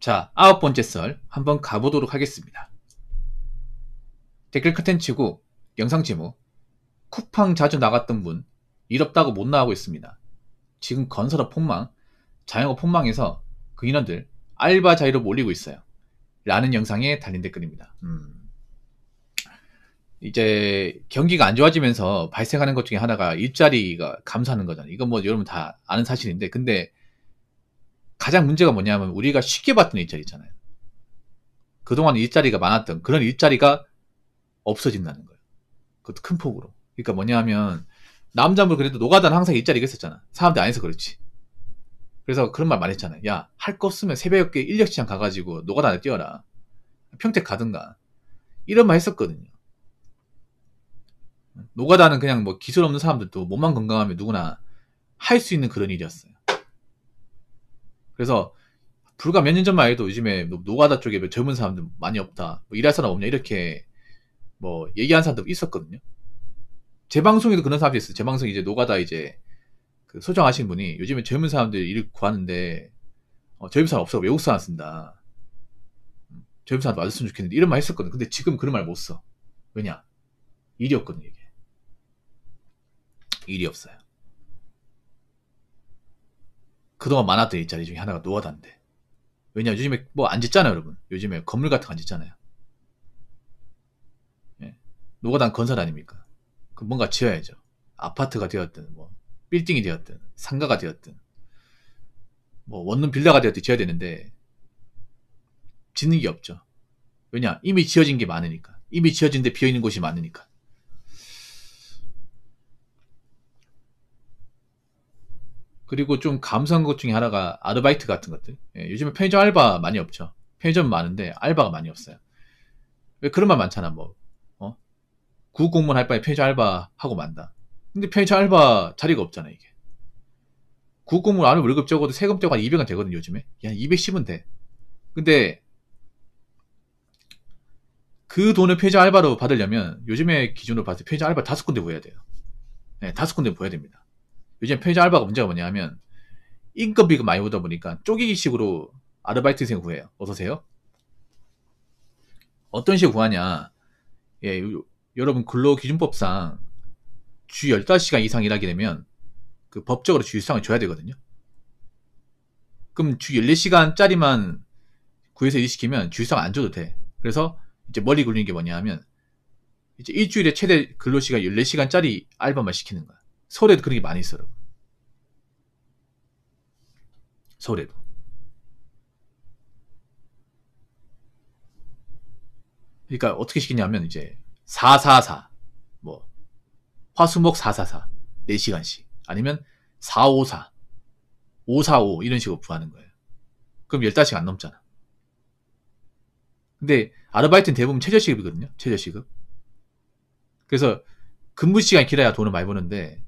자, 9번째 썰 한번 가보도록 하겠습니다. 댓글 컨텐츠고 영상 제목, 쿠팡 자주 나갔던 분 일 없다고 못 나가고 있습니다. 지금 건설업 폭망, 자영업 폭망에서 그 인원들 알바 자리로 몰리고 있어요. 라는 영상에 달린 댓글입니다. 이제 경기가 안 좋아지면서 발생하는 것 중에 하나가 일자리가 감소하는 거잖아요. 이건 뭐 여러분 다 아는 사실인데, 근데 가장 문제가 뭐냐면 우리가 쉽게 봤던 일자리 있잖아요. 그동안 일자리가 많았던 그런 일자리가 없어진다는 거예요. 그것도 큰 폭으로. 그러니까 뭐냐면 남자분 그래도 노가다는 항상 일자리가 있었잖아. 사람들 안 해서 그렇지. 그래서 그런 말 많이 했잖아요. 야, 할 거 없으면 새벽에 인력시장 가가지고 노가다에 뛰어라. 평택 가든가. 이런 말 했었거든요. 노가다는 그냥 뭐 기술 없는 사람들도 몸만 건강하면 누구나 할 수 있는 그런 일이었어요. 그래서 불과 몇 년 전만 해도 요즘에 노가다 쪽에 젊은 사람들 많이 없다. 뭐 일할 사람 없냐 이렇게 뭐 얘기하는 사람도 있었거든요. 제 방송에도 그런 사람들이 있어요. 제 방송 이제 노가다 이제 그 소장하시는 분이 요즘에 젊은 사람들 일 구하는데 젊은 사람 없어. 외국 사람 쓴다. 젊은 사람 맞았으면 좋겠는데 이런 말 했었거든. 근데 지금 그런 말 못 써. 왜냐? 일이 없거든요. 이게. 일이 없어요. 그동안 많았던 일자리 중에 하나가 노가다인데. 왜냐? 요즘에 뭐 안 짓잖아요, 여러분. 요즘에 건물 같은 거 안 짓잖아요. 예. 노가다는 건설 아닙니까? 그 뭔가 지어야죠. 아파트가 되었든 뭐 빌딩이 되었든 상가가 되었든 뭐 원룸 빌라가 되었든 지어야 되는데 짓는 게 없죠. 왜냐? 이미 지어진 게 많으니까. 이미 지어진데 비어있는 곳이 많으니까. 그리고 좀 감사한 것 중에 하나가 아르바이트 같은 것들. 예, 요즘에 편의점 알바 많이 없죠. 편의점 많은데 알바가 많이 없어요. 왜 그런 말 많잖아. 뭐 구급공무원 할 바에 편의점 알바 하고 만다. 근데 편의점 알바 자리가 없잖아 이게. 구급공무원 안에 월급 적어도 세금 떼고 한 200원 되거든요 요즘에. 야 210은 돼. 근데 그 돈을 편의점 알바로 받으려면 요즘에 기준으로 봤을 때 편의점 알바 5군데 보여야 돼요. 네, 5군데 보여야 됩니다. 요즘 편의점 알바가 문제가 뭐냐면 인건비가 많이 오다 보니까 쪼개기식으로 아르바이트생 구해요. 어서세요? 어떤 식으로 구하냐. 예, 여러분 근로기준법상 주 15시간 이상 일하게 되면 그 법적으로 주휴수당을 줘야 되거든요. 그럼 주 14시간짜리만 구해서 일시키면 주휴수당 안 줘도 돼. 그래서 이제 머리 굴리는 게 뭐냐 하면 이제 일주일에 최대 근로시간 14시간짜리 알바만 시키는 거야. 서울에도 그런 게 많이 있어. 서울에도. 그러니까 어떻게 시키냐면 이제 444, 뭐 화수목 444, 4시간씩. 아니면 454, 545 이런 식으로 구하는 거예요. 그럼 15시간 안 넘잖아. 근데 아르바이트는 대부분 최저시급이거든요. 최저시급. 그래서 근무 시간이 길어야 돈을 많이 버는데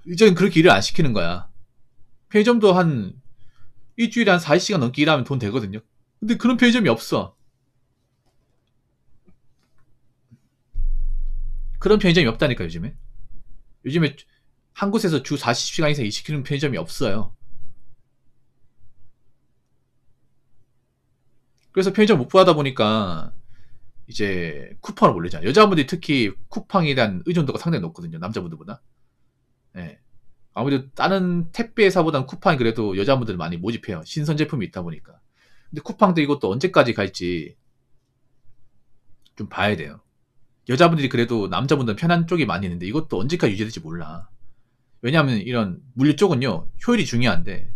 이제는 그렇게 일을 안 시키는 거야. 편의점도 한 일주일에 한 40시간 넘게 일하면 돈 되거든요. 근데 그런 편의점이 없어. 그런 편의점이 없다니까 요즘에. 요즘에 한 곳에서 주 40시간 이상 일시키는 편의점이 없어요. 그래서 편의점 못 구하다 보니까 이제 쿠팡을 몰리잖아요. 여자분들이 특히 쿠팡에 대한 의존도가 상당히 높거든요. 남자분들보다. 네. 아무래도 다른 택배 회사보다는 쿠팡이 그래도 여자분들 많이 모집해요. 신선 제품이 있다 보니까. 근데 쿠팡도 이것도 언제까지 갈지 좀 봐야 돼요. 여자분들이 그래도 남자분들은 편한 쪽이 많이 있는데 이것도 언제까지 유지될지 몰라. 왜냐하면 이런 물류 쪽은요 효율이 중요한데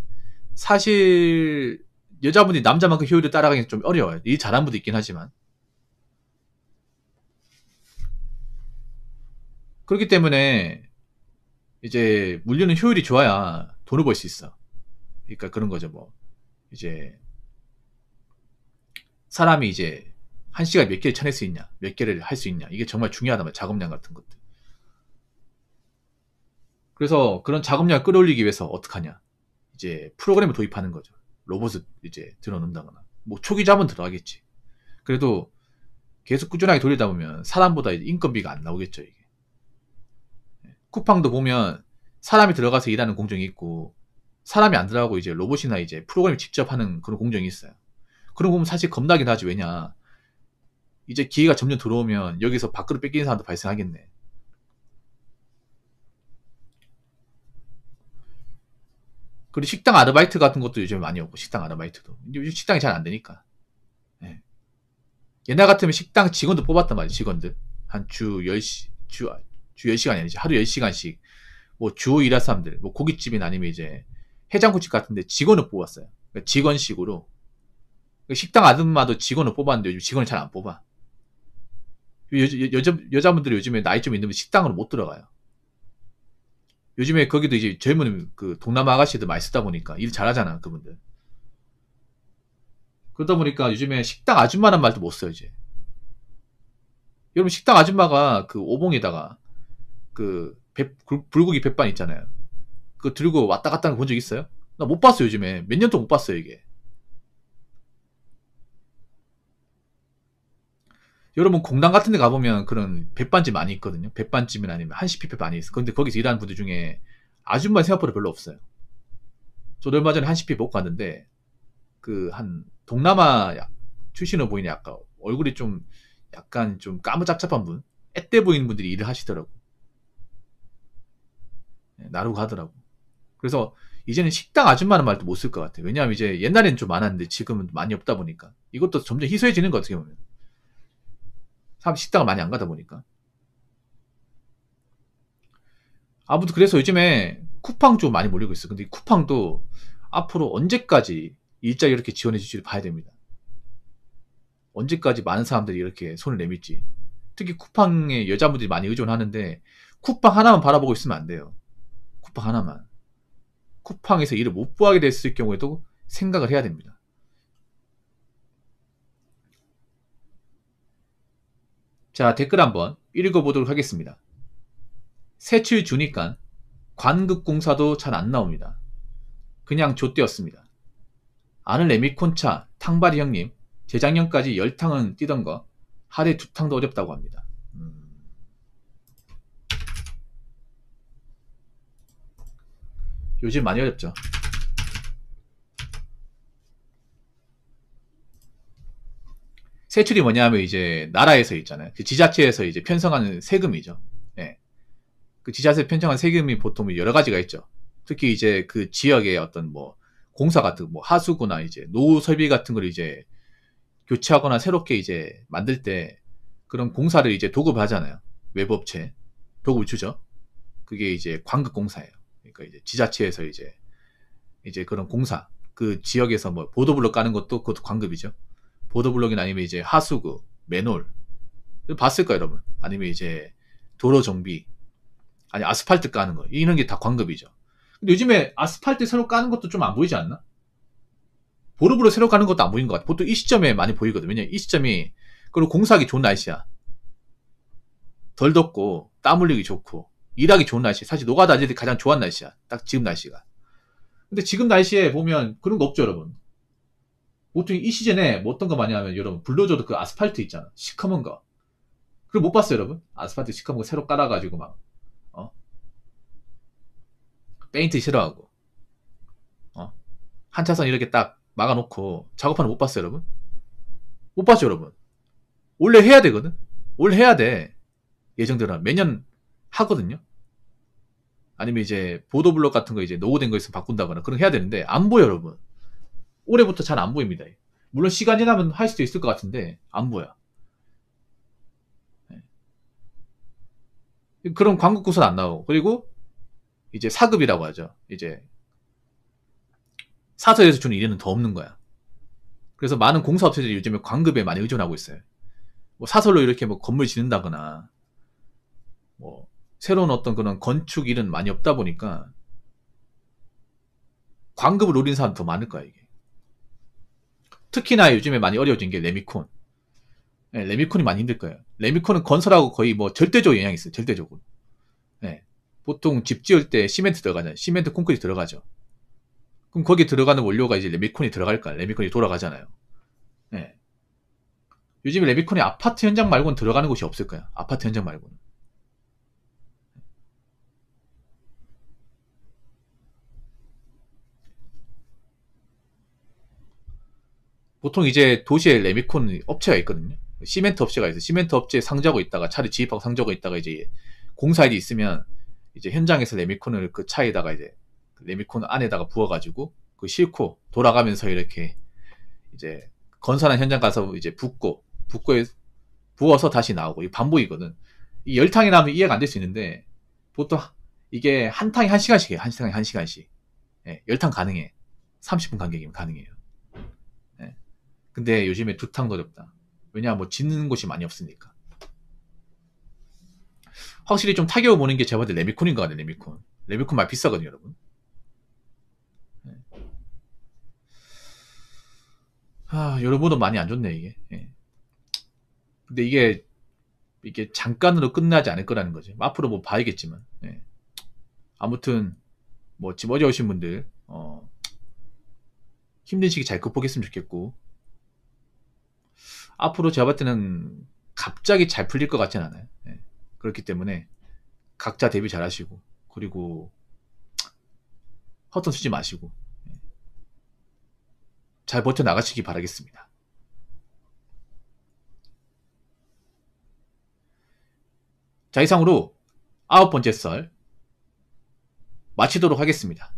사실 여자분들이 남자만큼 효율을 따라가기 좀 어려워요. 일 잘하는 분도 있긴 하지만. 그렇기 때문에 이제 물류는 효율이 좋아야 돈을 벌 수 있어. 그러니까 그런 거죠. 뭐 이제 사람이 이제 한 시간에 몇 개를 쳐낼 수 있냐, 몇 개를 할 수 있냐, 이게 정말 중요하단 말이야. 작업량 같은 것들. 그래서 그런 작업량을 끌어올리기 위해서 어떡하냐, 이제 프로그램을 도입하는 거죠. 로봇을 이제 들어놓는다거나, 뭐 초기 잡은 들어가겠지. 그래도 계속 꾸준하게 돌리다 보면 사람보다 인건비가 안 나오겠죠 이게. 쿠팡도 보면 사람이 들어가서 일하는 공정이 있고 사람이 안 들어가고 이제 로봇이나 이제 프로그램이 직접 하는 그런 공정이 있어요. 그런 거 보면 사실 겁나긴 하지. 왜냐, 이제 기회가 점점 들어오면 여기서 밖으로 뺏기는 사람도 발생하겠네. 그리고 식당 아르바이트 같은 것도 요즘 많이 오고, 식당 아르바이트도. 요즘 식당이 잘 안 되니까. 예. 옛날 같으면 식당 직원도 뽑았단 말이에요, 직원들. 한 주 10시, 주 10시간이 아니지. 하루 10시간씩. 뭐 주 5 일할 사람들, 뭐 고깃집이나 아니면 이제 해장국집 같은데 직원을 뽑았어요. 그러니까 직원식으로. 식당 아줌마도 직원을 뽑았는데 요즘 직원을 잘 안 뽑아. 여자분들이 요즘에 나이 좀 있는 분 식당으로 못 들어가요. 요즘에 거기도 이제 젊은 그 동남아 아가씨들 많이 쓰다 보니까 일 잘하잖아, 그분들. 그러다 보니까 요즘에 식당 아줌마란 말도 못 써요, 이제. 여러분, 식당 아줌마가 그 오봉에다가 그 불고기 백반 있잖아요. 그거 들고 왔다 갔다 하는 거 본 적 있어요? 나 못 봤어요, 요즘에. 몇 년 동안 못 봤어요, 이게. 여러분, 공당 같은 데 가보면 그런 백반집 많이 있거든요. 백반집이나 아니면 한식뷔페 많이 있어. 근데 거기서 일하는 분들 중에 아줌마 생각보다 별로 없어요. 저도 얼마 전에 한식뷔페 먹고 갔는데, 그 한 동남아 출신으로 보이는 약간 얼굴이 좀 약간 좀 까무잡잡한 분, 앳돼 보이는 분들이 일을 하시더라고. 나르고 가더라고. 그래서 이제는 식당 아줌마는 말도 못 쓸 것 같아요. 왜냐하면 이제 옛날에는 좀 많았는데 지금은 많이 없다 보니까 이것도 점점 희소해지는 거, 어떻게 보면. 사람 식당을 많이 안 가다 보니까. 아무튼 그래서 요즘에 쿠팡 쪽 많이 몰리고 있어. 근데 이 쿠팡도 앞으로 언제까지 일자리 이렇게 지원해 줄지 봐야 됩니다. 언제까지 많은 사람들이 이렇게 손을 내밀지. 특히 쿠팡에 여자분들이 많이 의존하는데 쿠팡 하나만 바라보고 있으면 안 돼요. 쿠팡 하나만. 쿠팡에서 일을 못 구하게 됐을 경우에도 생각을 해야 됩니다. 자, 댓글 한번 읽어보도록 하겠습니다. 새출 주니까 관극공사도 잘 안 나옵니다. 그냥 좆되었습니다. 아는 레미콘차 탕바리 형님, 재작년까지 10탕은 뛰던 거 하루에 2탕도 어렵다고 합니다. 요즘 많이 어렵죠. 세출이 뭐냐면 이제 나라에서 있잖아요. 그 지자체에서 이제 편성하는 세금이죠. 예. 그 지자체 편성한 세금이 보통 여러 가지가 있죠. 특히 이제 그 지역의 어떤 뭐 공사 같은 뭐 하수구나 이제 노후 설비 같은 걸 이제 교체하거나 새롭게 이제 만들 때 그런 공사를 이제 도급하잖아요. 외부업체 도급을 주죠. 그게 이제 관급공사예요. 그러니까 이제 지자체에서 이제 그런 공사 그 지역에서 뭐 보도블록 까는 것도 그것도 관급이죠. 보도블록이나 아니면 이제 하수구, 맨홀 봤을 거예요, 여러분. 아니면 이제 도로 정비, 아니 아스팔트 까는 거 이런 게 다 관급이죠. 근데 요즘에 아스팔트 새로 까는 것도 좀 안 보이지 않나? 보로보로 새로 까는 것도 안 보이는 것 같아. 보통 이 시점에 많이 보이거든. 왜냐면 이 시점이 그리고 공사하기 좋은 날씨야. 덜 덥고 땀 흘리기 좋고 일하기 좋은 날씨. 사실 노가다들이 가장 좋아하는 날씨야. 딱 지금 날씨가. 근데 지금 날씨에 보면 그런 거 없죠, 여러분. 보통 이 시즌에 뭐 어떤 거 많이 하면 여러분 불도저도 그 아스팔트 있잖아. 시커먼 거. 그걸 못 봤어요, 여러분? 아스팔트 시커먼 거 새로 깔아가지고 막 페인트 싫어하고 한 차선 이렇게 딱 막아놓고 작업하는 거 못 봤어요, 여러분? 못 봤죠, 여러분? 원래 해야 되거든? 원래 해야 돼. 예정대로 매년 하거든요? 아니면 이제 보도블록 같은 거 이제 노후된 거 있으면 바꾼다거나 그런 거 해야 되는데 안 보여, 여러분. 올해부터 잘 안 보입니다. 물론 시간이 나면 할 수도 있을 것 같은데 안 보여. 그런 광고 구설 안 나오고 그리고 이제 사급이라고 하죠. 이제 사설에서 주는 일은 더 없는 거야. 그래서 많은 공사업체들이 요즘에 광급에 많이 의존하고 있어요. 뭐 사설로 이렇게 뭐 건물 짓는다거나 뭐 새로운 어떤 그런 건축 일은 많이 없다 보니까 광급을 노리는 사람 더 많을 거야, 이게. 특히나 요즘에 많이 어려워진 게 레미콘. 네, 레미콘이 많이 힘들 거예요. 레미콘은 건설하고 거의 뭐 절대적으로 영향이 있어요. 절대적으로. 네. 보통 집 지을 때 시멘트 들어가잖아요. 시멘트 콘크리트 들어가죠. 그럼 거기 들어가는 원료가 이제 레미콘이 들어갈까? 레미콘이 돌아가잖아요. 네. 요즘에 레미콘이 아파트 현장 말고는 들어가는 곳이 없을 거야. 아파트 현장 말고는. 보통 이제 도시에 레미콘 업체가 있거든요. 시멘트 업체가 있어요. 시멘트 업체에 상주하고 있다가 차를 지입하고 상주하고 있다가 이제 공사 일이 있으면 이제 현장에서 레미콘을 그 차에다가 이제 레미콘 안에다가 부어가지고 그 싣고 돌아가면서 이렇게 이제 건설한 현장 가서 이제 붓고 부어서 다시 나오고 이 반복이거든. 이 열탕이 나면 이해가 안 될 수 있는데 보통 이게 한 탕이 1시간씩이에요. 한 탕이 1시간씩. 예, 열탕 가능해. 30분 간격이면 가능해요. 예. 근데 요즘에 두 탕도 어렵다. 왜냐하면 뭐 짓는 곳이 많이 없으니까. 확실히 좀 타격을 보는 게 제가 봤을 때 레미콘인 것 같아요. 레미콘. 레미콘 많이 비싸거든요, 여러분. 예. 여러분도 많이 안 좋네, 이게. 예. 근데 이게 잠깐으로 끝나지 않을 거라는 거지. 앞으로 뭐 봐야겠지만. 예. 아무튼 뭐 지금 어제 오신 분들 힘든 시기 잘 극복했으면 좋겠고 앞으로 제가 봤을 때는 갑자기 잘 풀릴 것 같지는 않아요. 예. 그렇기 때문에 각자 대비 잘 하시고 그리고 헛돈 쓰지 마시고 잘 버텨나가시기 바라겠습니다. 자, 이상으로 9번째 썰 마치도록 하겠습니다.